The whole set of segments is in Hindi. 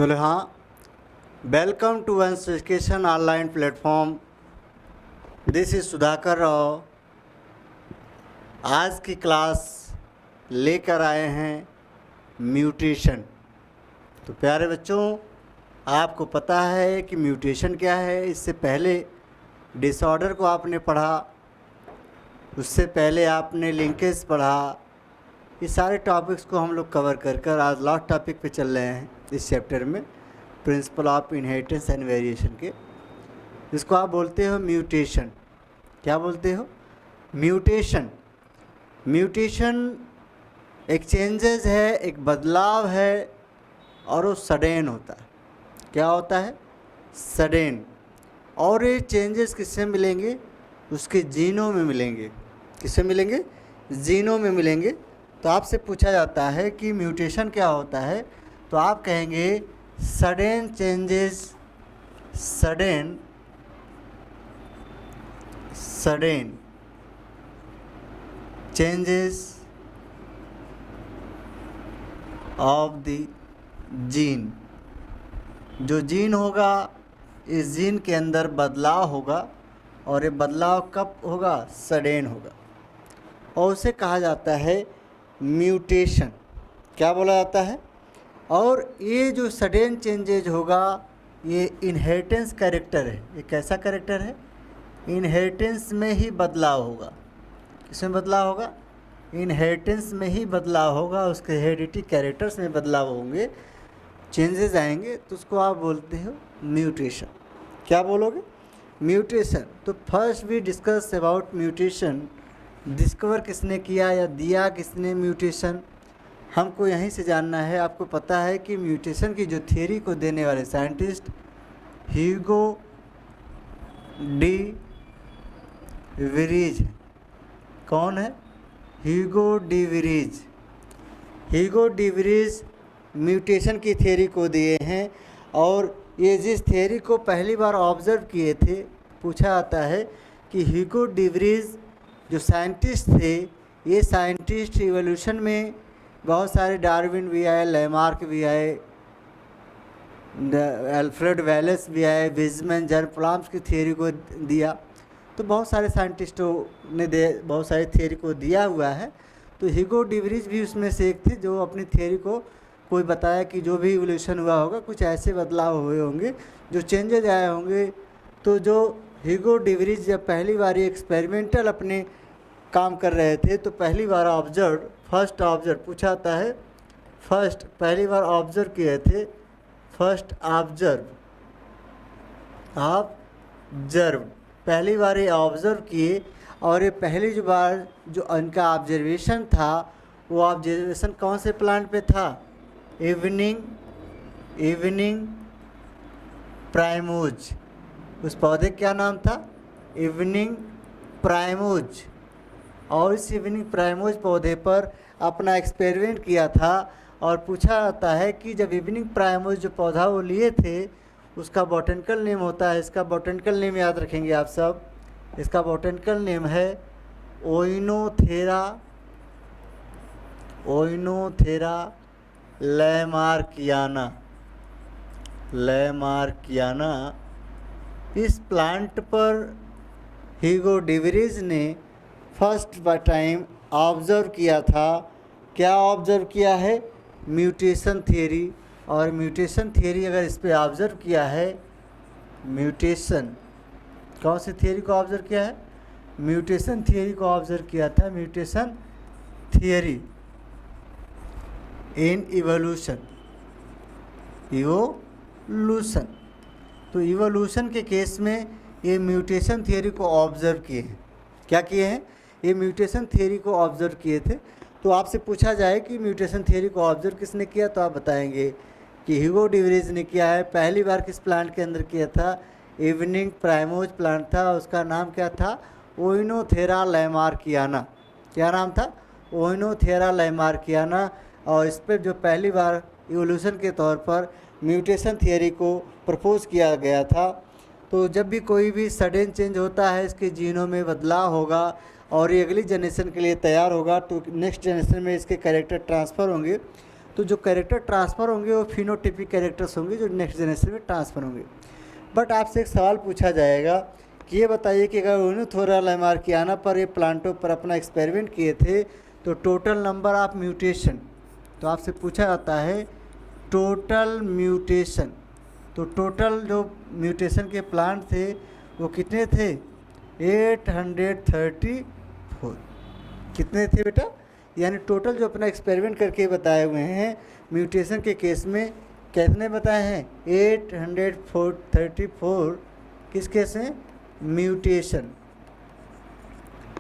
तो हाँ, वेलकम टू वंश education online platform. This is Sudhakar Rao. आज की क्लास लेकर आए हैं म्यूटेशन। तो प्यारे बच्चों, आपको पता है कि म्यूटेशन क्या है। इससे पहले डिसऑर्डर को आपने पढ़ा, उससे पहले आपने लिंकेज पढ़ा। ये सारे टॉपिक्स को हम लोग कवर कर आज लास्ट टॉपिक पे चल रहे हैं इस चैप्टर में, principle of inheritance and variation के। इसको आप बोलते हो म्यूटेशन। क्या बोलते हो? म्यूटेशन। म्यूटेशन एक चेंजेस है, एक बदलाव है, और वो सडेन होता है। क्या होता है? सडेन। और ये चेंजेस किससे मिलेंगे? उसके जीनों में मिलेंगे। किससे मिलेंगे? जीनों में मिलेंगे। तो आपसे पूछा जाता है कि म्यूटेशन क्या होता है, तो आप कहेंगे सडेन changes, सडेन changes of the gene. जो जीन होगा, इस जीन के अंदर बदलाव होगा, और ये बदलाव कब होगा? सडेन होगा, और उसे कहा जाता है म्यूटेशन। क्या बोला जाता है? और ये जो सडेन चेंजेज होगा, ये इनहेरिटेंस कैरेक्टर है। ये कैसा कैरेक्टर है? इनहेरिटेंस में ही बदलाव होगा। किसमें बदलाव होगा? इनहेरिटेंस में ही बदलाव होगा। उसके हेरिडिटी कैरेक्टर्स में बदलाव होंगे, चेंजेस आएंगे, तो उसको आप बोलते हो म्यूटेशन। क्या बोलोगे? म्यूटेशन। तो first we discuss about mutation. Discover किसने किया या दिया किसने म्यूटेशन, हमको यहीं से जानना है। आपको पता है कि म्यूटेशन की जो थियरी को देने वाले साइंटिस्ट ह्यूगो डी विरीज। कौन है? Hugo de Vries. Hugo de Vries mutation की थियरी को दिए हैं, और ये जिस थियरी को पहली बार ऑब्जर्व किए थे, पूछा जाता है कि ह्यूगो डी विरीज जो साइंटिस्ट थे, ये साइंटिस्ट इवोल्यूशन में बहुत सारे, डार्विन भी आए, लैमार्क भी आए, अल्फ्रेड वेलेस भी आए, विजमैन, जर्म की थियरी को दिया। तो बहुत सारे साइंटिस्टों ने बहुत सारी थियरी को दिया हुआ है। तो ह्यूगो डी विरीज भी उसमें से एक थे, जो अपनी थियरी को कोई बताया कि जो भी इवोल्यूशन हुआ होगा, कुछ ऐसे बदलाव हुए होंगे, जो चेंजेज आए होंगे। तो जो ह्यूगो डी विरीज जब पहली बार एक्सपेरिमेंटल अपने काम कर रहे थे, तो पहली बार फर्स्ट ऑब्जर्व पूछा जाता है। फर्स्ट पहली बार ऑब्जर्व किए थे, फर्स्ट ऑब्जर्व पहली बार ये ऑब्जर्व किए, और ये पहली जो बार जो उनका ऑब्जर्वेशन था, वो ऑब्जर्वेशन कौन से प्लांट पे था? इवनिंग प्राइमोज। उस पौधे क्या नाम था? इवनिंग प्राइमोज। और इस इवनिंग प्राइमोज पौधे पर अपना एक्सपेरिमेंट किया था। और पूछा जाता है कि जब इवनिंग प्राइमोज जो पौधा वो लिए थे, उसका बॉटनिकल नेम होता है, इसका बॉटनिकल नेम याद रखेंगे आप सब। इसका बॉटनिकल नेम है ओइनोथेरा लैमार्कियाना। इस प्लांट पर ह्यूगो डी विरीज ने फर्स्ट टाइम ऑब्जर्व किया था। क्या ऑब्जर्व किया है? Mutation theory. और म्यूटेशन थियरी अगर इस पे ऑब्जर्व किया है, म्यूटेशन कौन सी थियरी को ऑब्जर्व किया है? म्यूटेशन थियरी को ऑब्जर्व किया था। Mutation theory in evolution. तो इवोल्यूशन के केस में ये म्यूटेशन थियरी को ऑब्जर्व किए हैं। क्या किए हैं? ये म्यूटेशन थियरी को ऑब्जर्व किए थे। तो आपसे पूछा जाए कि म्यूटेशन थियरी को ऑब्जर्व किसने किया, तो आप बताएंगे कि ह्यूगो डी विरीज ने किया है। पहली बार किस प्लांट के अंदर किया था? इवनिंग प्राइमोज प्लांट था, उसका नाम क्या था? ओइनोथेरा लैमार्कियाना। क्या नाम था? ओइनोथेरा लैमार्कियाना। और इस पर जो पहली बार इवोल्यूशन के तौर पर म्यूटेशन थियरी को प्रपोज किया गया था। तो जब भी कोई भी सडन चेंज होता है, इसके जीनों में बदलाव होगा, और ये अगली जनरेशन के लिए तैयार होगा, तो नेक्स्ट जनरेशन में इसके कैरेक्टर ट्रांसफ़र होंगे। तो जो कैरेक्टर ट्रांसफ़र होंगे वो फिनोटिपिक कैरेक्टर्स होंगे जो नेक्स्ट जनरेशन में ट्रांसफ़र होंगे। बट आपसे एक सवाल पूछा जाएगा कि ये बताइए कि अगर ओर्निथोरा लैमार्कियाना पर ये प्लांटों पर अपना एक्सपेरिमेंट किए थे तो टोटल नंबर ऑफ म्यूटेशन, तो आपसे पूछा जाता है टोटल म्यूटेशन, तो टोटल जो म्यूटेशन के प्लांट थे वो कितने थे? 834। कितने थे बेटा? यानी टोटल जो अपना एक्सपेरिमेंट करके बताए हुए हैं म्यूटेशन के केस में कितने बताए हैं? 834। किस केस में?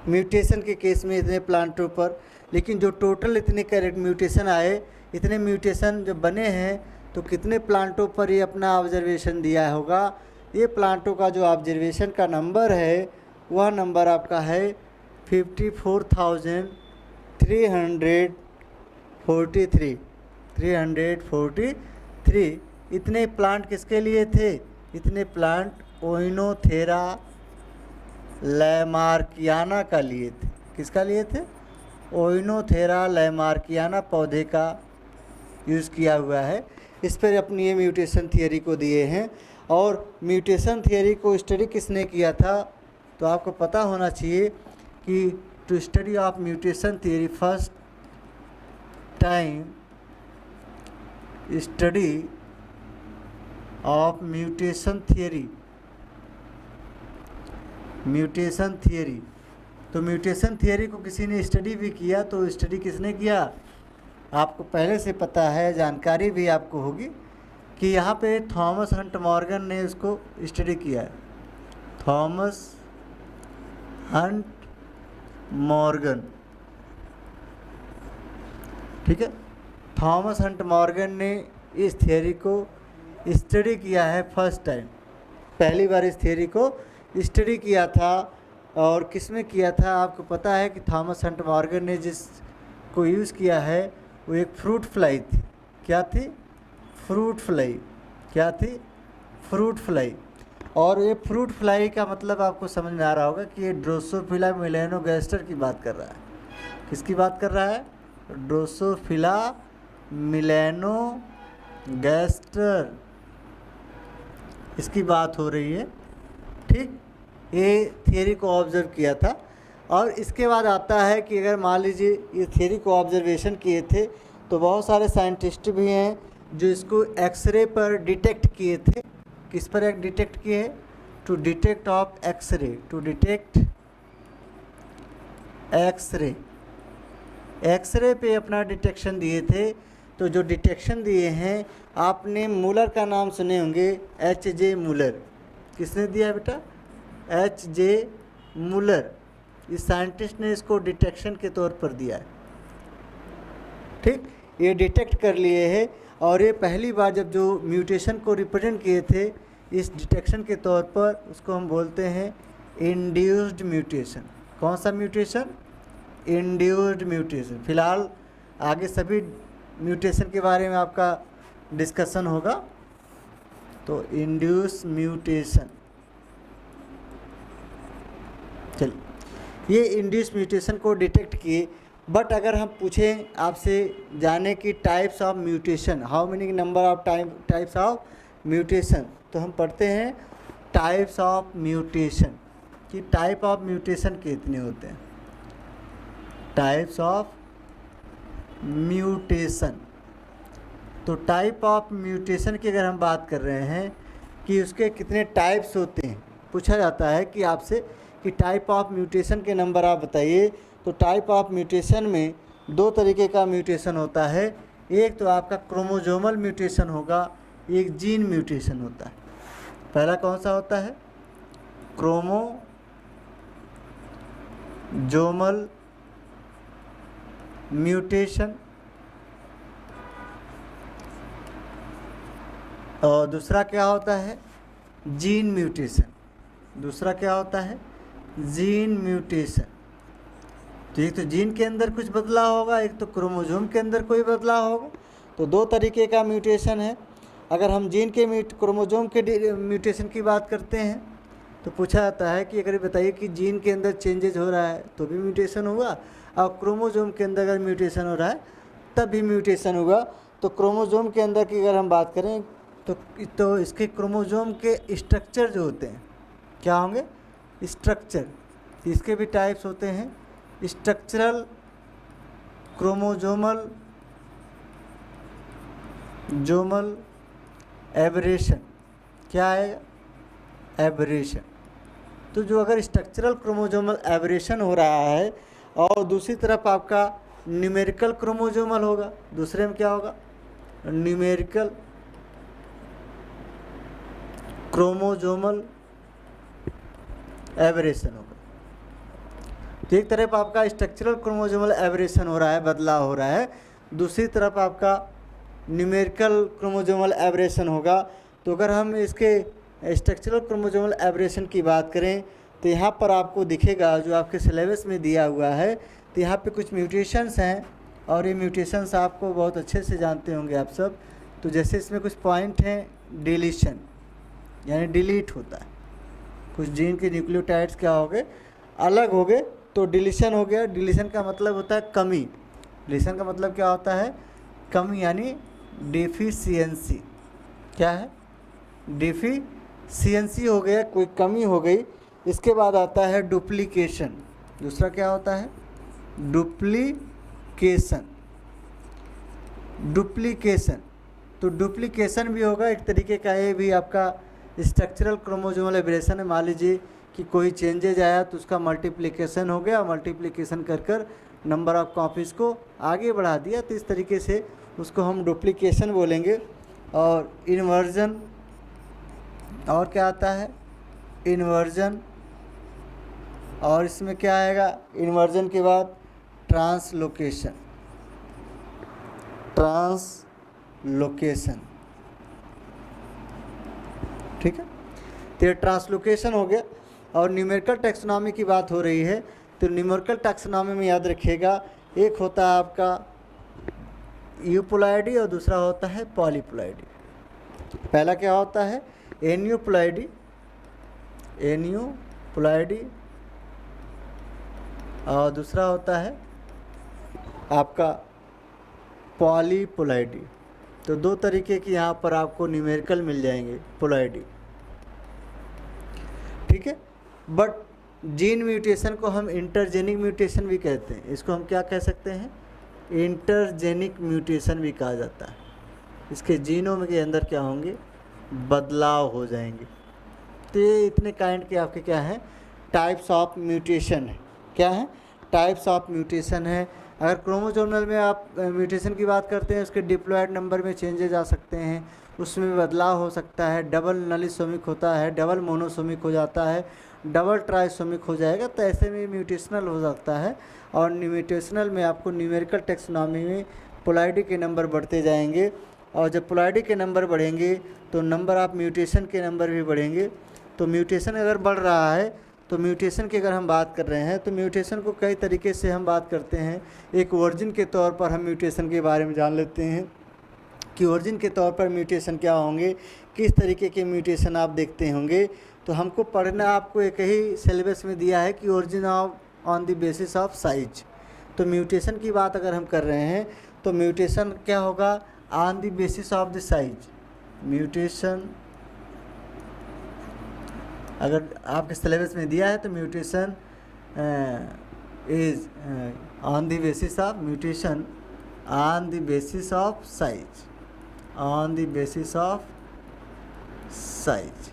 म्यूटेशन के केस में इतने प्लांटों पर। लेकिन जो टोटल इतने करेक्ट म्यूटेशन आए, इतने म्यूटेशन जो बने हैं, तो कितने प्लांटों पर ये अपना ऑब्जर्वेशन दिया होगा? ये प्लांटों का जो ऑब्जर्वेशन का नंबर है वह नंबर आपका है 54,343। इतने प्लांट किसके लिए थे? इतने प्लांट ओइनोथेरा लैमार्कियाना का लिए थे। किसका लिए थे? ओइनोथेरा लैमार्कियाना पौधे का यूज़ किया हुआ है। इस पर अपनी ये म्यूटेशन थियरी को दिए हैं। और म्यूटेशन थियरी को स्टडी किसने किया था? तो आपको पता होना चाहिए कि to study of mutation theory, first time study of mutation theory, तो म्यूटेशन थियरी को किसी ने स्टडी भी किया। तो स्टडी किसने किया? आपको पहले से पता है, जानकारी भी आपको होगी कि यहाँ पे थॉमस हंट मॉर्गन ने उसको स्टडी किया है। थॉमस हंट मॉर्गन, ठीक है। थॉमस हंट मॉर्गन ने इस थियरी को स्टडी किया है फर्स्ट टाइम, पहली बार इस थियरी को स्टडी किया था। और किस में किया था? आपको पता है कि थॉमस हंट मॉर्गन ने जिस को यूज़ किया है वो एक फ्रूट फ्लाई थी। क्या थी? Fruit fly. क्या थी? Fruit fly. और ये फ्रूट फ्लाई का मतलब आपको समझ में आ रहा होगा कि ये ड्रोसोफिला मिलेनोगैस्टर की बात कर रहा है। किसकी बात कर रहा है? ड्रोसोफिला मिलेनोगैस्टर, इसकी बात हो रही है, ठीक। ये थियरी को ऑब्जर्व किया था। और इसके बाद आता है कि अगर मान लीजिए ये थियरी को ऑब्जर्वेशन किए थे तो बहुत सारे साइंटिस्ट भी हैं जो इसको एक्सरे पर डिटेक्ट किए थे। किस पर एक डिटेक्ट किए? To detect of x-ray, to detect x-ray, x-ray पे अपना डिटेक्शन दिए थे। तो जो डिटेक्शन दिए हैं, आपने मूलर का नाम सुने होंगे, H.J. मूलर। किसने दिया बेटा? H.J. मूलर। इस साइंटिस्ट ने इसको डिटेक्शन के तौर पर दिया है, ठीक। ये डिटेक्ट कर लिए हैं। और ये पहली बार जब जो म्यूटेशन को रिप्रेजेंट किए थे इस डिटेक्शन के तौर पर, उसको हम बोलते हैं इंड्यूस्ड म्यूटेशन। कौन सा म्यूटेशन? Induced mutation. फिलहाल आगे सभी म्यूटेशन के बारे में आपका डिस्कशन होगा। तो इंड्यूस म्यूटेशन, चलिए, ये इंड्यूस म्यूटेशन को डिटेक्ट किए। बट अगर हम पूछें आपसे जाने की types of mutation, how many number of types of mutation, तो हम पढ़ते हैं टाइप्स ऑफ म्यूटेशन, कि टाइप ऑफ म्यूटेशन कितने होते हैं। टाइप्स ऑफ म्यूटेशन, तो टाइप ऑफ म्यूटेशन की अगर हम बात कर रहे हैं कि उसके कितने टाइप्स होते हैं, पूछा जाता है कि आपसे कि टाइप ऑफ म्यूटेशन के नंबर आप बताइए। तो टाइप ऑफ म्यूटेशन में दो तरीके का म्यूटेशन होता है। एक तो आपका क्रोमोजोमल म्यूटेशन होगा, एक जीन म्यूटेशन होता है। पहला कौन सा होता है? Chromosomal mutation. और दूसरा क्या होता है? Gene mutation. दूसरा क्या होता है? Gene mutation. तो एक तो जीन के अंदर कुछ बदलाव होगा, एक तो क्रोमोसोम के अंदर कोई बदलाव होगा। तो दो तरीके का म्यूटेशन है। अगर हम जीन के क्रोमोसोम के म्यूटेशन की बात करते हैं तो पूछा जाता है कि अगर बताइए कि जीन के अंदर चेंजेज हो रहा है तो भी म्यूटेशन होगा, और क्रोमोसोम के अंदर अगर म्यूटेशन हो रहा है तभी म्यूटेशन हुआ। तो क्रोमोसोम के अंदर की अगर हम बात करें तो इसके क्रोमोसोम के स्ट्रक्चर जो होते हैं क्या होंगे, स्ट्रक्चर। इसके भी टाइप्स होते हैं, स्ट्रक्चरल, क्रोमोसोमल, जोमल, एबरेशन। क्या आएगा, एबरेशन। तो जो अगर स्ट्रक्चरल क्रोमोसोमल एबरेशन हो रहा है और दूसरी तरफ आपका न्यूमेरिकल क्रोमोसोमल होगा, दूसरे में क्या होगा, न्यूमेरिकल क्रोमोसोमल एबरेशन होगा। तो एक तरफ आपका स्ट्रक्चरल क्रोमोसोमल एबरेशन हो रहा है, बदलाव हो रहा है, दूसरी तरफ आपका न्यूमेरिकल क्रोमोसोमल एबरेशन होगा। तो अगर हम इसके स्ट्रक्चरल क्रोमोसोमल एबरेशन की बात करें तो यहाँ पर आपको दिखेगा, जो आपके सिलेबस में दिया हुआ है, तो यहाँ पे कुछ म्यूटेशंस हैं और ये म्यूटेशंस आपको बहुत अच्छे से जानते होंगे आप सब। तो जैसे इसमें कुछ पॉइंट हैं, डिलीशन यानी डिलीट होता है, कुछ जीन के न्यूक्लियोटाइड्स क्या हो गए, अलग हो गए, तो डिलीशन हो गया। डिलीशन का मतलब होता है कमी। डिलीशन का मतलब क्या होता है, कमी यानी डेफिशिएंसी। क्या है, डेफिशिएंसी हो गया, कोई कमी हो गई। इसके बाद आता है डुप्लीकेशन। दूसरा क्या होता है, डुप्लीकेशन। डुप्लीकेशन, तो डुप्लीकेशन भी होगा एक तरीके का, ये भी आपका स्ट्रक्चरल क्रोमोसोमल एबरेशन है। मान लीजिए कि कोई चेंजेज आया तो उसका मल्टीप्लिकेशन हो गया, मल्टीप्लिकेशन कर कर नंबर ऑफ कॉपीज़ को आगे बढ़ा दिया, तो इस तरीके से उसको हम डुप्लीकेशन बोलेंगे। और इन्वर्जन, और क्या आता है, इन्वर्जन। और इसमें क्या आएगा, इन्वर्जन के बाद ट्रांसलोकेशन। ट्रांसलोकेशन, ठीक है, तो ये ट्रांसलोकेशन हो गया। और न्यूमेरिकल टैक्सोनॉमी की बात हो रही है, तो न्यूमेरिकल टैक्सोनॉमी में याद रखिएगा, एक होता है आपका यूप्लॉइडी और दूसरा होता है पॉलीप्लॉइडी। पहला क्या होता है, एन्यूप्लॉइडी, एन्यूप्लॉइडी, और दूसरा होता है आपका पॉलीप्लॉइडी। तो दो तरीके की यहाँ पर आपको न्यूमेरिकल मिल जाएंगे, प्लॉइडी, ठीक है। बट जीन म्यूटेशन को हम इंटरजेनिक म्यूटेशन भी कहते हैं। इसको हम क्या कह सकते हैं, इंटरजेनिक म्यूटेशन भी कहा जाता है। इसके जीनों के अंदर क्या होंगे, बदलाव हो जाएंगे। तो ये इतने काइंड के आपके क्या हैं, टाइप्स ऑफ म्यूटेशन है। क्या है, टाइप्स ऑफ म्यूटेशन है। अगर क्रोमोसोमल में आप म्यूटेशन की बात करते हैं, उसके डिप्लॉयड नंबर में चेंजेज आ सकते हैं, उसमें बदलाव हो सकता है। डबल नलिसोमिक होता है, डबल मोनोसोमिक हो जाता है, डबल ट्राइसोमिक हो जाएगा, तो ऐसे में म्यूटेशनल हो सकता है। और म्यूटेशनल में आपको न्यूमेरिकल टैक्सोनॉमी में प्लॉइडी के नंबर बढ़ते जाएंगे, और जब प्लॉइडी के नंबर बढ़ेंगे तो नंबर ऑफ म्यूटेशन के नंबर भी बढ़ेंगे। तो म्यूटेशन अगर बढ़ रहा है, तो म्यूटेशन की अगर हम बात कर रहे हैं, तो म्यूटेशन को कई तरीके से हम बात करते हैं। एक ओरिजिन के तौर पर हम म्यूटेशन के बारे में जान लेते हैं कि ओरिजिन के तौर पर म्यूटेशन क्या होंगे, किस तरीके के म्यूटेशन आप देखते होंगे। तो हमको पढ़ना आपको एक ही सिलेबस में दिया है कि origin on the basis of size. तो म्यूटेशन की बात अगर हम कर रहे हैं तो म्यूटेशन क्या होगा, on the basis of the size. Mutation अगर आपके सिलेबस में दिया है तो mutation is on the basis of, mutation on the basis of size, on the basis of size,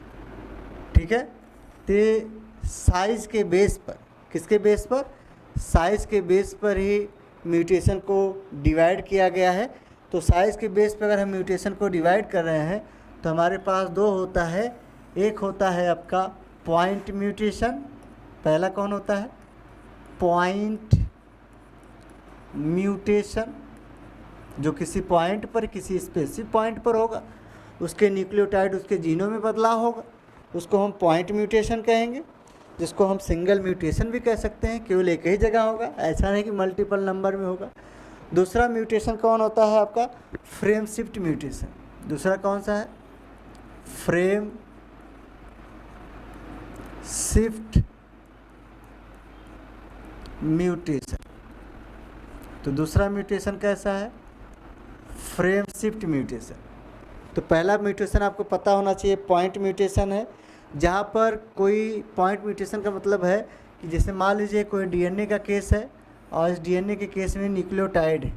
ठीक है। तो साइज के बेस पर, किसके बेस पर, साइज के बेस पर ही म्यूटेशन को डिवाइड किया गया है। तो साइज के बेस पर अगर हम म्यूटेशन को डिवाइड कर रहे हैं तो हमारे पास दो होता है। एक होता है आपका पॉइंट म्यूटेशन। पहला कौन होता है, पॉइंट म्यूटेशन, जो किसी पॉइंट पर, किसी स्पेसिफिक पॉइंट पर होगा, उसके न्यूक्लियोटाइड, उसके जीनों में बदलाव होगा, उसको हम पॉइंट म्यूटेशन कहेंगे। जिसको हम सिंगल म्यूटेशन भी कह सकते हैं, केवल एक ही जगह होगा, ऐसा नहीं कि मल्टीपल नंबर में होगा। दूसरा म्यूटेशन कौन होता है आपका, फ्रेम शिफ्ट म्यूटेशन। दूसरा कौन सा है, फ्रेम शिफ्ट म्यूटेशन। तो दूसरा म्यूटेशन कैसा है, फ्रेम शिफ्ट म्यूटेशन। तो पहला म्यूटेशन आपको पता होना चाहिए पॉइंट म्यूटेशन है, जहाँ पर कोई पॉइंट म्यूटेशन का मतलब है कि जैसे मान लीजिए कोई डीएनए का केस है और इस डीएनए के केस में न्यूक्लियोटाइड है,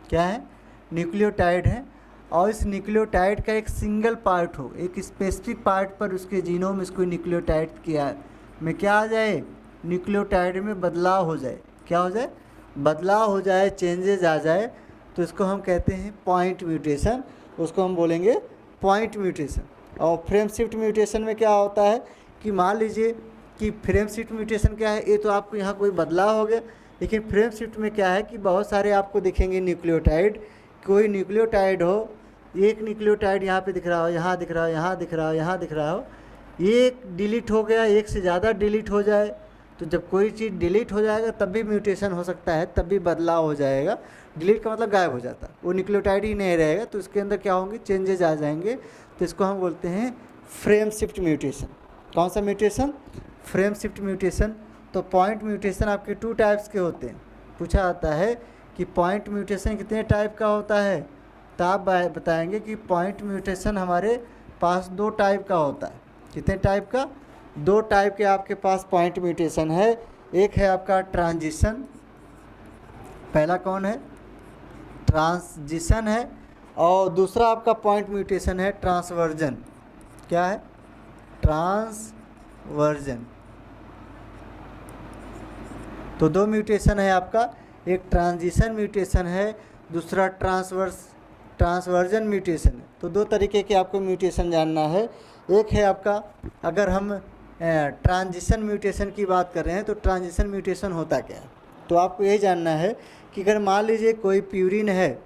क्या है, न्यूक्लियोटाइड है, और इस न्यूक्लियोटाइड का एक सिंगल पार्ट हो, एक स्पेसिफिक पार्ट पर उसके जीनोम इसको न्यूक्लियोटाइड किया में क्या आ जाए, न्यूक्लियोटाइड में बदलाव हो जाए, क्या हो जाए, बदलाव हो जाए, चेंजेज आ जाए, तो इसको हम कहते हैं पॉइंट म्यूटेशन, उसको हम बोलेंगे पॉइंट म्यूटेशन। और फ्रेम शिफ्ट म्यूटेशन में क्या होता है कि मान लीजिए कि फ्रेम शिफ्ट म्यूटेशन क्या है, ये तो आपको यहाँ कोई बदलाव हो गया, लेकिन फ्रेम शिफ्ट में क्या है कि बहुत सारे आपको दिखेंगे न्यूक्लियोटाइड, कोई न्यूक्लियोटाइड हो, एक न्यूक्लियोटाइड यहाँ पे दिख रहा हो, यहाँ दिख रहा हो, यहाँ दिख रहा हो, यहाँ दिख रहा हो, एक डिलीट हो गया, एक से ज़्यादा डिलीट हो जाए, तो जब कोई चीज़ डिलीट हो जाएगा तब भी म्यूटेशन हो सकता है, तब भी बदलाव हो जाएगा। डिलीट का मतलब गायब हो जाता है, वो न्यूक्लियोटाइड ही नहीं रहेगा, तो उसके अंदर क्या होंगे, चेंजेज आ जाएंगे, तो इसको हम बोलते हैं फ्रेम शिफ्ट म्यूटेशन। कौन सा म्यूटेशन, फ्रेम शिफ्ट म्यूटेशन। तो पॉइंट म्यूटेशन आपके 2 टाइप्स के होते हैं, पूछा जाता है कि पॉइंट म्यूटेशन कितने टाइप का होता है, तो आप बताएंगे कि पॉइंट म्यूटेशन हमारे पास 2 टाइप का होता है। कितने टाइप का, 2 टाइप के आपके पास पॉइंट म्यूटेशन है। एक है आपका ट्रांजिशन, पहला कौन है, ट्रांजिशन है, और दूसरा आपका पॉइंट म्यूटेशन है ट्रांसवर्जन। क्या है, ट्रांसवर्जन। तो 2 म्यूटेशन है आपका, एक ट्रांजिशन म्यूटेशन है, दूसरा ट्रांसवर्जन म्यूटेशन है। तो 2 तरीके के आपको म्यूटेशन जानना है। एक है आपका, अगर हम ट्रांजिशन म्यूटेशन की बात कर रहे हैं तो ट्रांजिशन म्यूटेशन होता क्या है, तो आपको यही जानना है कि अगर मान लीजिए कोई प्यूरिन है,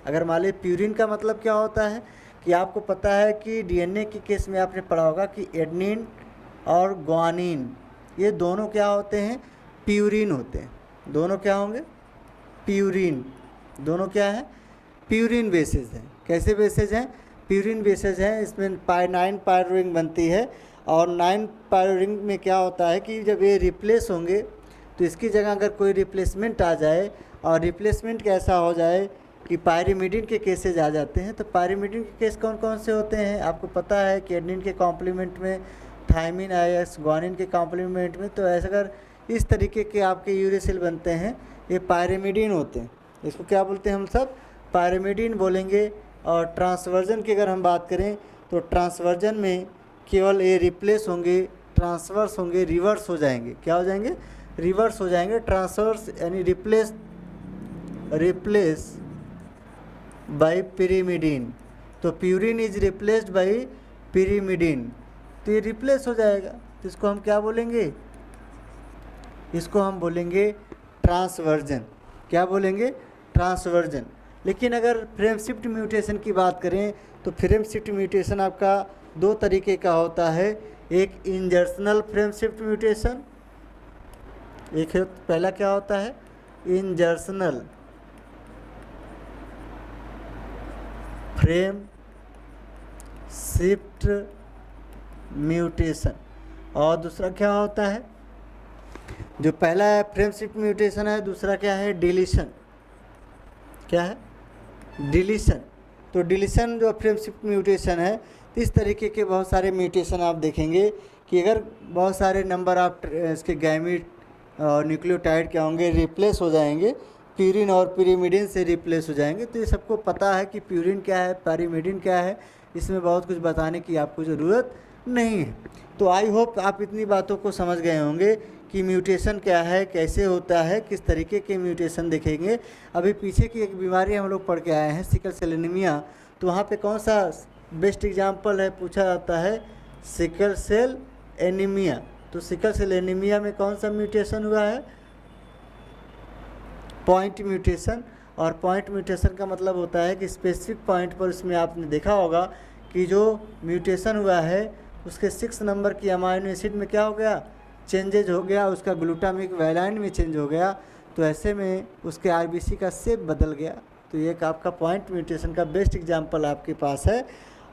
अगर मान लीजिए प्यूरिन का मतलब क्या होता है कि आपको पता है कि डीएनए के केस में आपने पढ़ा होगा कि एडेनिन और ग्वानिन ये दोनों क्या होते हैं, प्यूरिन होते हैं। दोनों क्या होंगे, प्यूरिन, दोनों क्या है, प्यूरिन बेसेस हैं। कैसे बेसेस हैं, प्यूरिन बेसेस हैं। इसमें 9 पायरोरिंग बनती है, और 9 पायरोरिंग में क्या होता है कि जब ये रिप्लेस होंगे तो इसकी जगह अगर कोई रिप्लेसमेंट आ जाए, और रिप्लेसमेंट कैसा हो जाए कि पायरिमिडिन के केसेज आ जाते हैं। तो पायरिमिडिन के केस कौन कौन से होते हैं, आपको पता है कि एडेनिन के कॉम्प्लीमेंट में थायमिन आयस, ग्वानिन के कॉम्प्लीमेंट में, तो ऐसा अगर इस तरीके के आपके यूरेसिल बनते हैं, ये पायरिमिडिन होते हैं। इसको क्या बोलते हैं हम सब, पायरिमिडिन बोलेंगे। और ट्रांसवर्जन की अगर हम बात करें तो ट्रांसवर्जन में केवल ये रिप्लेस होंगे, ट्रांसवर्स होंगे, रिवर्स हो जाएंगे। क्या हो जाएंगे, रिवर्स हो जाएंगे। ट्रांसवर्स यानी रिप्लेस बाय पिरिमिडिन। तो purine is replaced by pyrimidine, तो ये रिप्लेस हो जाएगा। तो इसको हम क्या बोलेंगे, इसको हम बोलेंगे ट्रांसवर्जन। क्या बोलेंगे, ट्रांसवर्जन। लेकिन अगर फ्रेम शिफ्ट म्यूटेशन की बात करें तो फ्रेम शिफ्ट म्यूटेशन आपका 2 तरीके का होता है। एक इंजर्शनल फ्रेम शिफ्ट म्यूटेशन, एक है, पहला क्या होता है, इंजर्शनल फ्रेम शिफ्ट म्यूटेशन, और दूसरा क्या होता है, जो पहला है फ्रेम शिफ्ट म्यूटेशन है, दूसरा क्या है, डिलीशन। क्या है, डिलीशन। तो डिलीशन जो फ्रेम शिफ्ट म्यूटेशन है, तो इस तरीके के बहुत सारे म्यूटेशन आप देखेंगे कि अगर बहुत सारे नंबर आप इसके गैमीट और न्यूक्लियोटाइड क्या होंगे, रिप्लेस हो जाएंगे, प्यूरिन और पिरिमिडिन से रिप्लेस हो जाएंगे। तो ये सबको पता है कि प्यूरिन क्या है, पिरिमिडिन क्या है, इसमें बहुत कुछ बताने की आपको ज़रूरत नहीं है। तो आई होप आप इतनी बातों को समझ गए होंगे कि म्यूटेशन क्या है, कैसे होता है, किस तरीके के म्यूटेशन देखेंगे। अभी पीछे की एक बीमारी हम लोग पढ़ के आए हैं, सिकल सेल एनीमिया। तो वहाँ पे कौन सा बेस्ट एग्जाम्पल है पूछा जाता है, सिकल सेल एनीमिया। तो सिकल सेल एनीमिया में कौन सा म्यूटेशन हुआ है, पॉइंट म्यूटेशन। और पॉइंट म्यूटेशन का मतलब होता है कि स्पेसिफिक पॉइंट पर उसमें आपने देखा होगा कि जो म्यूटेशन हुआ है उसके 6 नंबर की अमाइनो एसिड में क्या हो गया, चेंजेज हो गया, उसका ग्लूटामिक वैलाइन में चेंज हो गया। तो ऐसे में उसके आरबीसी का शेप बदल गया। तो ये एक आपका पॉइंट म्यूटेशन का बेस्ट एग्जांपल आपके पास है।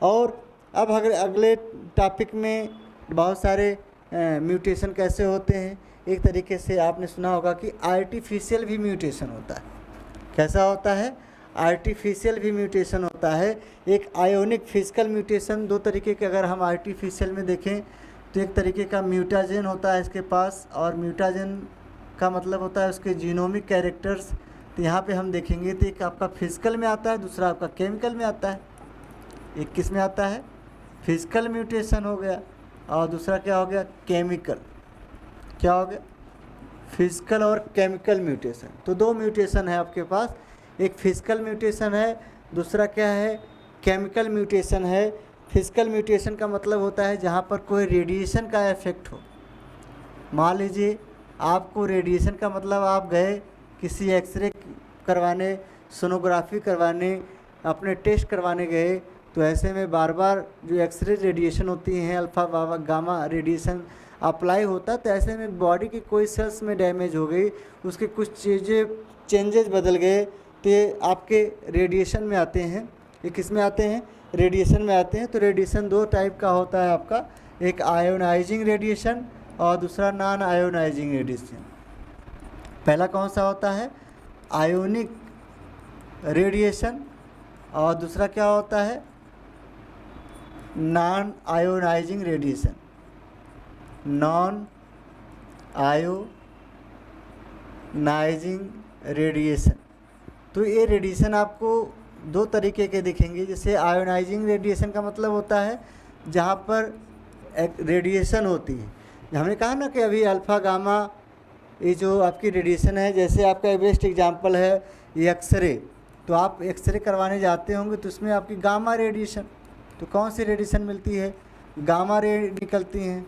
और अब अगले टॉपिक में बहुत सारे म्यूटेशन कैसे होते हैं। एक तरीके से आपने सुना होगा कि आर्टिफिशियल भी म्यूटेशन होता है। कैसा होता है, आर्टिफिशियल भी म्यूटेशन होता है, एक आयोनिक फिजिकल म्यूटेशन। दो तरीके के अगर हम आर्टिफिशियल में देखें तो एक तरीके का म्यूटाजेन होता है इसके पास, और म्यूटाजेन का मतलब होता है उसके जीनोमिक कैरेक्टर्स। तो यहाँ पे हम देखेंगे तो एक आपका फिजिकल में आता है, दूसरा आपका केमिकल में आता है। एक किस में आता है, फिजिकल म्यूटेशन हो गया, और दूसरा क्या हो गया, केमिकल। क्या हो गया, फिजिकल और केमिकल म्यूटेशन। तो दो म्यूटेशन है आपके पास, एक फिजिकल म्यूटेशन है, दूसरा क्या है, केमिकल म्यूटेशन है। फिजिकल म्यूटेशन का मतलब होता है जहाँ पर कोई रेडिएशन का इफेक्ट हो। मान लीजिए आपको रेडिएशन का मतलब आप गए किसी एक्सरे करवाने, सोनोग्राफी करवाने, अपने टेस्ट करवाने गए, तो ऐसे में बार बार जो एक्सरे रेडिएशन होती हैं, अल्फ़ा गामा रेडिएशन अप्लाई होता, तो ऐसे में बॉडी की कोई सेल्स में डैमेज हो गई, उसके कुछ चीज़ें चेंजेस बदल गए, तो ये आपके रेडिएशन में आते हैं। ये किस में आते हैं, रेडिएशन में आते हैं। तो रेडिएशन दो टाइप का होता है आपका, एक आयोनाइजिंग रेडिएशन और दूसरा नॉन आयोनाइजिंग रेडिएशन। पहला कौन सा होता है, आयोनिक रेडिएशन, और दूसरा क्या होता है, non ionising radiation. Non ionising radiation. तो ये रेडिएशन आपको दो तरीके के दिखेंगे। जैसे आयोनाइजिंग रेडिएशन का मतलब होता है जहाँ पर रेडिएशन होती है, हमने कहा ना कि अभी अल्फ़ा गामा, ये जो आपकी रेडिएशन है, जैसे आपका बेस्ट एग्जांपल है ये एक्सरे। तो आप एक्सरे करवाने जाते होंगे तो उसमें आपकी गामा रेडिएशन, तो कौन सी रेडिएशन मिलती है, गामा रे निकलती हैं।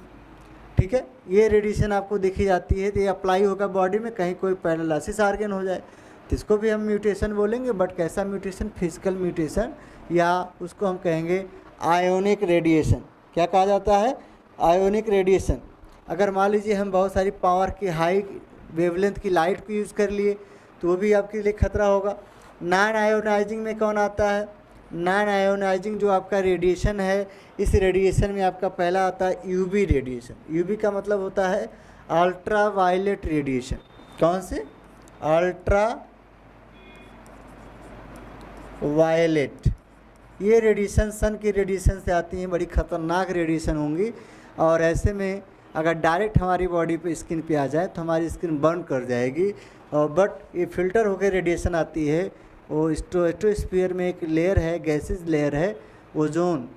ठीक है, ये रेडिएशन आपको दिखी जाती है, तो ये अप्लाई होगा बॉडी में, कहीं कोई पैरालिसिस आर्गन हो जाए तो इसको भी हम म्यूटेशन बोलेंगे। बट कैसा म्यूटेशन, फिजिकल म्यूटेशन, या उसको हम कहेंगे आयोनिक रेडिएशन। क्या कहा जाता है, आयोनिक रेडिएशन। अगर मान लीजिए हम बहुत सारी पावर की हाई वेवलेंथ की लाइट को यूज़ कर लिए तो वो भी आपके लिए खतरा होगा। नॉन आयोनाइजिंग में कौन आता है, नॉन आयोनाइजिंग जो आपका रेडिएशन है, इस रेडिएशन में आपका पहला आता है यूवी रेडिएशन। यूवी का मतलब होता है अल्ट्रा वायलेट रेडिएशन। कौन से, अल्ट्रा वायलेट। ये रेडिएशन सन की रेडिएशन से आती हैं, बड़ी ख़तरनाक रेडिएशन होंगी, और ऐसे में अगर डायरेक्ट हमारी बॉडी पे स्किन पे आ जाए तो हमारी स्किन बर्न कर जाएगी। और बट ये फिल्टर होकर रेडिएशन आती है, वो स्ट्रेटोस्फीयर में एक लेयर है, गैसेस लेयर है ओजोन,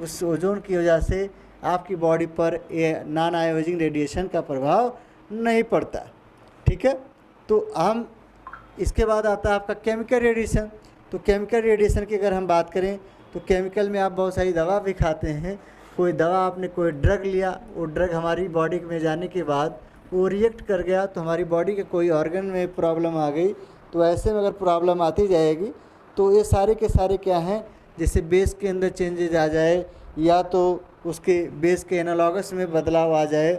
उस ओजोन की वजह से आपकी बॉडी पर ये नॉन आयोनाइजिंग रेडिएशन का प्रभाव नहीं पड़ता। ठीक है, तो हम इसके बाद आता है आपका केमिकल रेडिएशन। तो केमिकल रेडिएशन की अगर हम बात करें तो केमिकल में आप बहुत सारी दवा भी खाते हैं। कोई दवा, आपने कोई ड्रग लिया, वो ड्रग हमारी बॉडी में जाने के बाद वो रिएक्ट कर गया तो हमारी बॉडी के कोई ऑर्गन में प्रॉब्लम आ गई, तो ऐसे में अगर प्रॉब्लम आती जाएगी तो ये सारे के सारे क्या हैं, जैसे बेस के अंदर चेंजेज आ जाए, या तो उसके बेस के एनालॉगस में बदलाव आ जाए,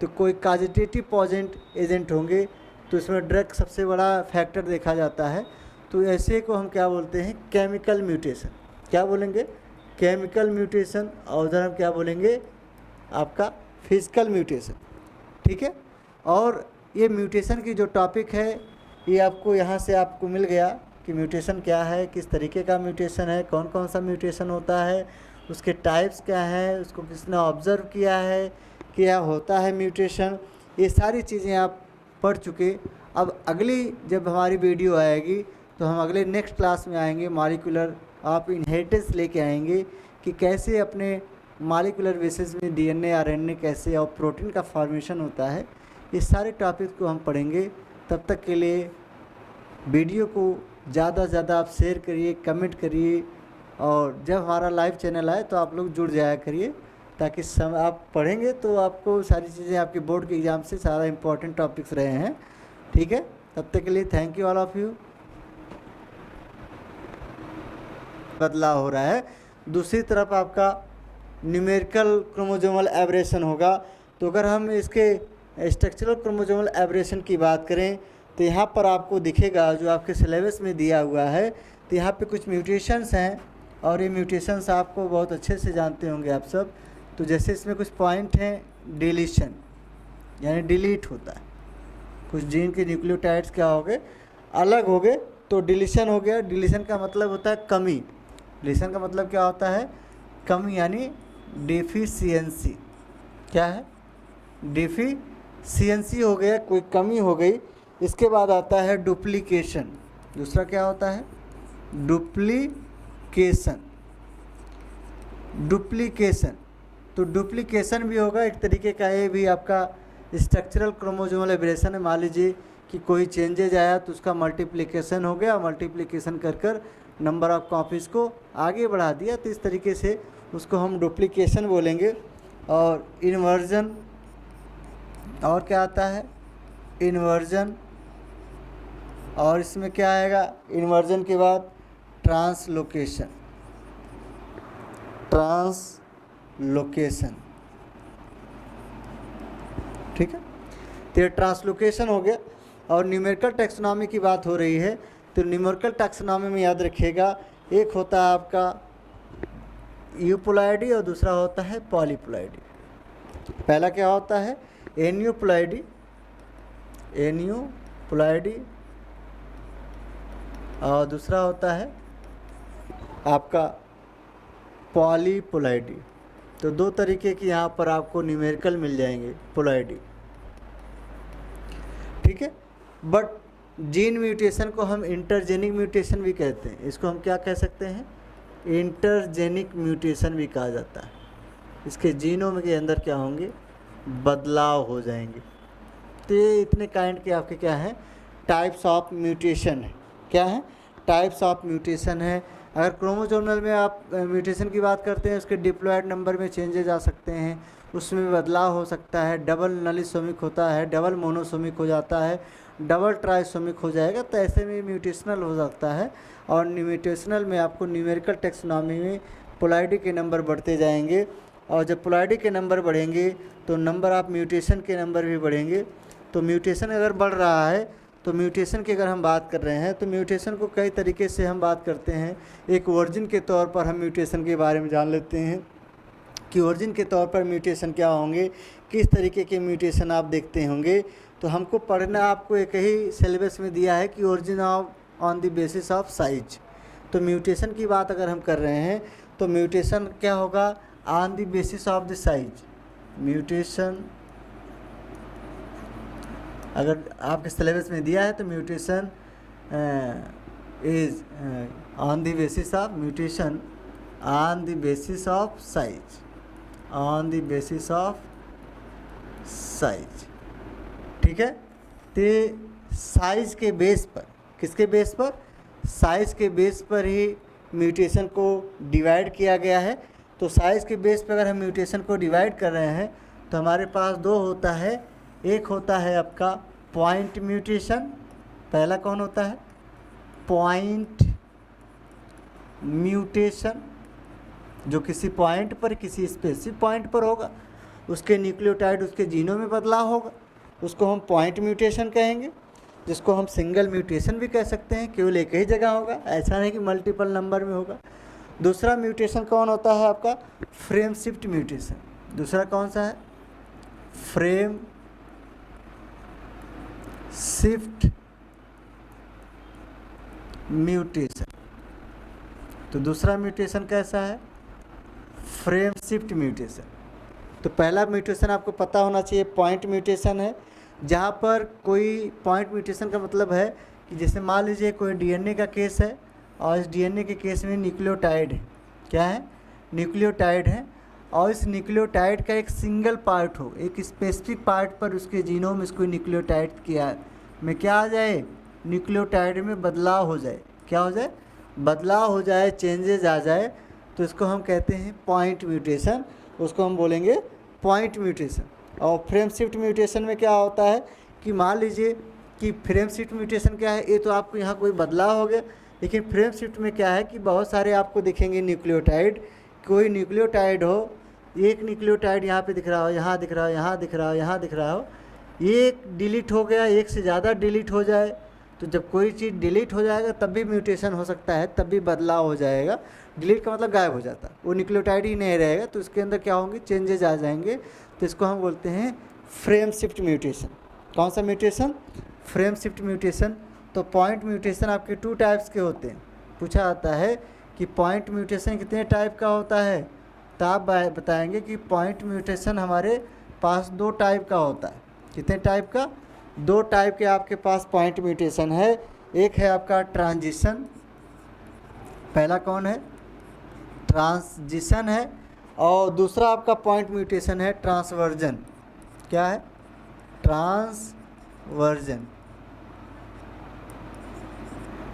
तो कोई काजेटिव पॉजेंट एजेंट होंगे, तो इसमें ड्रग सबसे बड़ा फैक्टर देखा जाता है। तो ऐसे को हम क्या बोलते हैं, केमिकल म्यूटेशन। क्या बोलेंगे, केमिकल म्यूटेशन। और उधर हम क्या बोलेंगे, आपका फिजिकल म्यूटेशन। ठीक है, और ये म्यूटेशन की जो टॉपिक है ये आपको यहाँ से आपको मिल गया कि म्यूटेशन क्या है, किस तरीके का म्यूटेशन है, कौन कौन सा म्यूटेशन होता है, उसके टाइप्स क्या हैं, उसको किसने ऑब्ज़र्व किया है, क्या होता है म्यूटेशन, ये सारी चीज़ें आप पढ़ चुके। अब अगली जब हमारी वीडियो आएगी तो हम अगले नेक्स्ट क्लास में आएंगे, मॉलिक्यूलर आप इनहेरिटेंस लेके आएंगे कि कैसे अपने मॉलिक्यूलर बेसिस में डीएनए आरएनए कैसे और प्रोटीन का फॉर्मेशन होता है। इस सारे टॉपिक को हम पढ़ेंगे। तब तक के लिए वीडियो को ज़्यादा से ज़्यादा आप शेयर करिए, कमेंट करिए, और जब हमारा लाइव चैनल आए तो आप लोग जुड़ जाया करिए, ताकि आप पढ़ेंगे तो आपको सारी चीज़ें आपके बोर्ड के एग्ज़ाम से सारा इम्पोर्टेंट टॉपिक्स रहे हैं। ठीक है, तब तक के लिए thank you all of you. बदलाव हो रहा है। दूसरी तरफ आपका न्यूमेरिकल क्रोमोसोमल एब्रेशन होगा। तो अगर हम इसके स्ट्रक्चरल क्रोमोसोमल एब्रेशन की बात करें तो यहाँ पर आपको दिखेगा, जो आपके सिलेबस में दिया हुआ है, तो यहाँ पे कुछ म्यूटेशंस हैं, और ये म्यूटेशंस आपको बहुत अच्छे से जानते होंगे आप सब। तो जैसे इसमें कुछ पॉइंट हैं, डिलीशन यानी डिलीट होता है, कुछ जीन के न्यूक्लियोटाइड्स क्या हो गए, अलग हो गए, तो डिलीशन हो गया। डिलीशन का मतलब होता है कमी। डिलीशन का मतलब क्या होता है? कमी, यानी डेफिशिएंसी। क्या है? डेफिशिएंसी हो गया, कोई कमी हो गई। इसके बाद आता है डुप्लीकेशन। दूसरा क्या होता है? डुप्लीकेशन। डुप्लीकेशन, तो डुप्लीकेशन भी होगा एक तरीके का, ये भी आपका स्ट्रक्चरल क्रोमोसोमल एब्रेशन है। मान लीजिए कि कोई चेंजेज आया तो उसका मल्टीप्लिकेशन हो गया, मल्टीप्लिकेशन कर कर नंबर ऑफ कॉपीज़ को आगे बढ़ा दिया, तो इस तरीके से उसको हम डुप्लीकेशन बोलेंगे। और इन्वर्जन, और क्या आता है? इन्वर्जन। और इसमें क्या आएगा? इन्वर्जन के बाद ट्रांसलोकेशन। ट्रांसलोकेशन, ठीक है। तो ये ट्रांसलोकेशन हो गया। और न्यूमेरिकल टैक्सोनॉमी की बात हो रही है, तो न्यूमेरिकल टैक्सोनॉमी में याद रखिएगा, एक होता है आपका यूप्लॉइडी और दूसरा होता है पॉलीप्लॉइडी। पहला क्या होता है? एन्यूप्लॉइडी। एन्यूप्लॉइडी, और दूसरा होता है आपका पॉलीप्लॉइडी। तो दो तरीके की यहाँ पर आपको न्यूमेरिकल मिल जाएंगे, प्लॉइडी, ठीक है। बट जीन म्यूटेशन को हम इंटरजेनिक म्यूटेशन भी कहते हैं। इसको हम क्या कह सकते हैं? इंटरजेनिक म्यूटेशन भी कहा जाता है। इसके जीनोम के अंदर क्या होंगे? बदलाव हो जाएंगे। तो ये इतने काइंड के आपके क्या हैं? टाइप्स ऑफ म्यूटेशन है। क्या है? टाइप्स ऑफ म्यूटेशन है। अगर क्रोमोसोमल में आप म्यूटेशन की बात करते हैं, उसके डिप्लॉयड नंबर में चेंजेज आ सकते हैं, उसमें बदलाव हो सकता है। डबल नलिसोमिक होता है, डबल मोनोसोमिक हो जाता है, डबल ट्राइसोमिक हो जाएगा, तो ऐसे में म्यूटेशनल हो सकता है। और म्यूटेशनल में आपको न्यूमेरिकल टैक्सोनॉमी में प्लॉइडी के नंबर बढ़ते जाएंगे, और जब प्लॉइडी के नंबर बढ़ेंगे तो नंबर ऑफ म्यूटेशन के नंबर भी बढ़ेंगे। तो म्यूटेशन अगर बढ़ रहा है, तो म्यूटेशन की अगर हम बात कर रहे हैं, तो म्यूटेशन को कई तरीके से हम बात करते हैं। एक ओरिजिन के तौर पर हम म्यूटेशन के बारे में जान लेते हैं कि ओरिजिन के तौर पर म्यूटेशन क्या होंगे, किस तरीके के म्यूटेशन आप देखते होंगे। तो हमको पढ़ना आपको एक ही सिलेबस में दिया है कि origin on the basis of size. तो म्यूटेशन की बात अगर हम कर रहे हैं, तो म्यूटेशन क्या होगा? On the basis of the size. Mutation अगर आपके सिलेबस में दिया है, तो mutation is on the basis of, mutation on the basis of size, on the basis of size, ठीक है। तो साइज के बेस पर, किसके बेस पर? साइज के बेस पर ही म्यूटेशन को डिवाइड किया गया है। तो साइज के बेस पर अगर हम म्यूटेशन को डिवाइड कर रहे हैं, तो हमारे पास दो होता है। एक होता है आपका पॉइंट म्यूटेशन। पहला कौन होता है? पॉइंट म्यूटेशन, जो किसी पॉइंट पर, किसी स्पेसिफिक पॉइंट पर होगा, उसके न्यूक्लियोटाइड, उसके जीनों में बदलाव होगा, उसको हम पॉइंट म्यूटेशन कहेंगे। जिसको हम सिंगल म्यूटेशन भी कह सकते हैं, केवल एक ही जगह होगा, ऐसा नहीं कि मल्टीपल नंबर में होगा। दूसरा म्यूटेशन कौन होता है आपका? Frame shift mutation. दूसरा कौन सा है? Frame shift mutation. तो दूसरा म्यूटेशन कैसा है? Frame shift mutation. तो पहला म्यूटेशन आपको पता होना चाहिए, पॉइंट म्यूटेशन है, जहाँ पर कोई पॉइंट म्यूटेशन का मतलब है कि जैसे मान लीजिए कोई डीएनए का केस है, और इस डीएनए के केस में न्यूक्लियोटाइड है। क्या है? न्यूक्लियोटाइड है, और इस न्यूक्लियोटाइड का एक सिंगल पार्ट हो, एक स्पेसिफिक पार्ट पर उसके जीनोम में इसको न्यूक्लियोटाइड किया में क्या आ जाए? न्यूक्लियोटाइड में बदलाव हो जाए। क्या हो जाए? बदलाव हो जाए, चेंजेज आ जाए, तो इसको हम कहते हैं पॉइंट म्यूटेशन। उसको हम बोलेंगे पॉइंट म्यूटेशन। और फ्रेम शिफ्ट म्यूटेशन में क्या होता है कि मान लीजिए कि फ्रेम शिफ्ट म्यूटेशन क्या है, ये तो आपको यहाँ कोई बदलाव हो गया, लेकिन फ्रेम शिफ्ट में क्या है कि बहुत सारे आपको दिखेंगे न्यूक्लियोटाइड। कोई न्यूक्लियोटाइड हो, एक न्यूक्लियोटाइड यहाँ पे दिख रहा हो, यहाँ दिख रहा हो, यहाँ दिख रहा हो, यहाँ दिख रहा हो, एक डिलीट हो गया, एक से ज़्यादा डिलीट हो जाए। तो जब कोई चीज़ डिलीट हो जाएगा तब भी म्यूटेशन हो सकता है, तब भी बदलाव हो जाएगा। डिलीट का मतलब गायब हो जाता है, वो न्यूक्लियोटाइड ही नहीं रहेगा, तो इसके अंदर क्या होंगे? चेंजेज आ जाएंगे। तो इसको हम बोलते हैं फ्रेम शिफ्ट म्यूटेशन। कौन सा म्यूटेशन? Frame shift mutation. तो पॉइंट म्यूटेशन आपके 2 टाइप्स के होते हैं। पूछा जाता है कि पॉइंट म्यूटेशन कितने टाइप का होता है, तो आप बताएंगे कि पॉइंट म्यूटेशन हमारे पास 2 टाइप का होता है। कितने टाइप का? 2 टाइप के आपके पास पॉइंट म्यूटेशन है। एक है आपका ट्रांजिशन, पहला कौन है? ट्रांजिशन है, और दूसरा आपका पॉइंट म्यूटेशन है ट्रांसवर्जन। क्या है? ट्रांसवर्जन।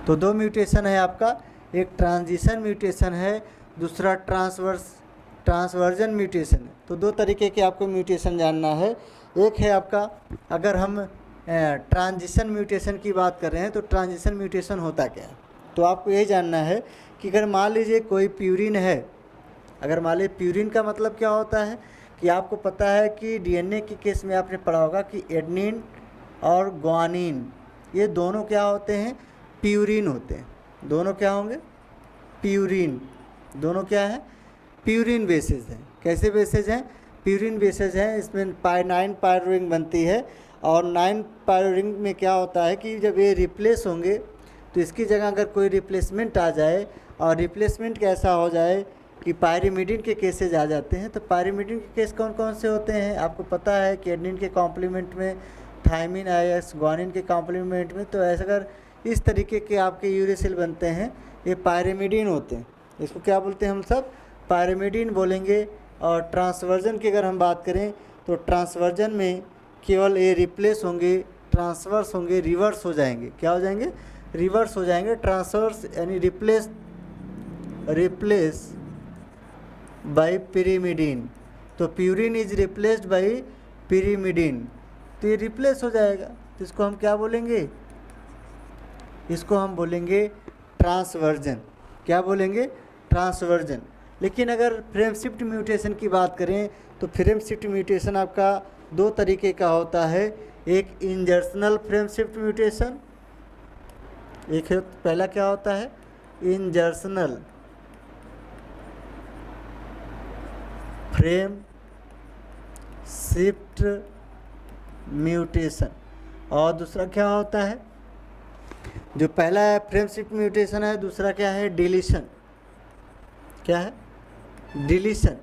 तो 2 म्यूटेशन है आपका, एक ट्रांजिशन म्यूटेशन है, दूसरा ट्रांसवर्जन म्यूटेशन है। तो 2 तरीके के आपको म्यूटेशन जानना है। एक है आपका, अगर हम ट्रांजिशन म्यूटेशन की बात कर रहे हैं तो ट्रांजिशन म्यूटेशन होता क्या है, तो आपको ये जानना है कि अगर मान लीजिए कोई प्यूरिन है, अगर मान लीजिए प्यूरिन का मतलब क्या होता है कि आपको पता है कि डीएनए के केस में आपने पढ़ा होगा कि एडेनिन और ग्वानिन ये दोनों क्या होते हैं? प्यूरिन होते हैं। दोनों क्या होंगे? प्यूरिन। दोनों क्या है? प्यूरिन बेसेस हैं। कैसे बेसेस हैं? प्यूरिन बेसेस हैं। इसमें 9 पायरो रिंग बनती है, और 9 पायरो रिंग में क्या होता है कि जब ये रिप्लेस होंगे तो इसकी जगह अगर कोई रिप्लेसमेंट आ जाए, और रिप्लेसमेंट कैसा हो जाए कि पायरिमिडिन के केसेज आ जाते हैं। तो पायरिमिडिन के केस कौन कौन से होते हैं? आपको पता है कि एडेनिन के कॉम्प्लीमेंट में थायमिन आया, ग्वानिन के कॉम्प्लीमेंट में। तो ऐसा अगर इस तरीके के आपके यूरेसिल बनते हैं, ये पायरिमिडिन होते हैं। इसको क्या बोलते हैं हम सब? पायरिमिडिन बोलेंगे। और ट्रांसवर्जन की अगर हम बात करें तो ट्रांसवर्जन में केवल ये रिप्लेस होंगे, ट्रांसवर्स होंगे, रिवर्स हो जाएंगे। क्या हो जाएंगे? रिवर्स हो जाएंगे। ट्रांसवर्स यानी रिप्लेस बाय पिरिमिडिन। तो purine is replaced by pyrimidine, तो ये रिप्लेस हो जाएगा। तो इसको हम क्या बोलेंगे? इसको हम बोलेंगे ट्रांसवर्जन। क्या बोलेंगे? ट्रांसवर्जन। लेकिन अगर फ्रेम शिफ्ट म्यूटेशन की बात करें तो फ्रेम शिफ्ट म्यूटेशन आपका 2 तरीके का होता है। एक इंजर्शनल फ्रेम शिफ्ट म्यूटेशन, एक है, पहला क्या होता है? इंजर्शनल फ्रेम शिफ्ट म्यूटेशन, और दूसरा क्या होता है? जो पहला है फ्रेम शिफ्ट म्यूटेशन है, दूसरा क्या है? डिलीशन। क्या है? डिलीशन।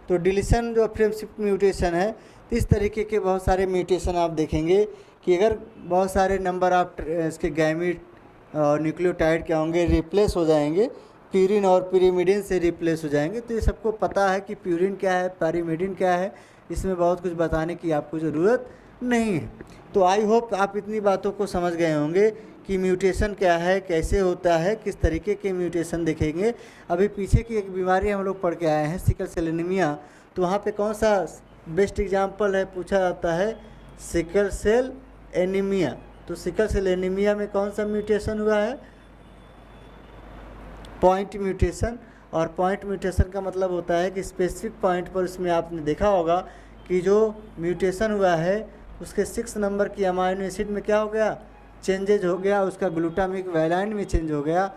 तो डिलीशन जो फ्रेम शिफ्ट म्यूटेशन है, इस तरीके के बहुत सारे म्यूटेशन आप देखेंगे कि अगर बहुत सारे नंबर आप इसके गैमीट और न्यूक्लियोटाइड क्या होंगे? रिप्लेस हो जाएंगे, प्यूरिन और पिरिमिडिन से रिप्लेस हो जाएंगे। तो ये सबको पता है कि प्यूरिन क्या है, पिरिमिडिन क्या है, इसमें बहुत कुछ बताने की आपको ज़रूरत नहीं है। तो आई होप आप इतनी बातों को समझ गए होंगे कि म्यूटेशन क्या है, कैसे होता है, किस तरीके के म्यूटेशन देखेंगे। अभी पीछे की एक बीमारी हम लोग पढ़ के आए हैं, सिकल सेल एनीमिया। तो वहाँ पे कौन सा बेस्ट एग्जाम्पल है पूछा जाता है? Sickle cell anaemia. तो सिकल सेल एनीमिया में कौन सा म्यूटेशन हुआ है? Point mutation. और पॉइंट म्यूटेशन का मतलब होता है कि स्पेसिफिक पॉइंट पर उसमें आपने देखा होगा कि जो म्यूटेशन हुआ है उसके 6 नंबर की अमाइनो एसिड में क्या हो गया? चेंजेज हो गया, उसका ग्लूटामिक वैलाइन में चेंज हो गया।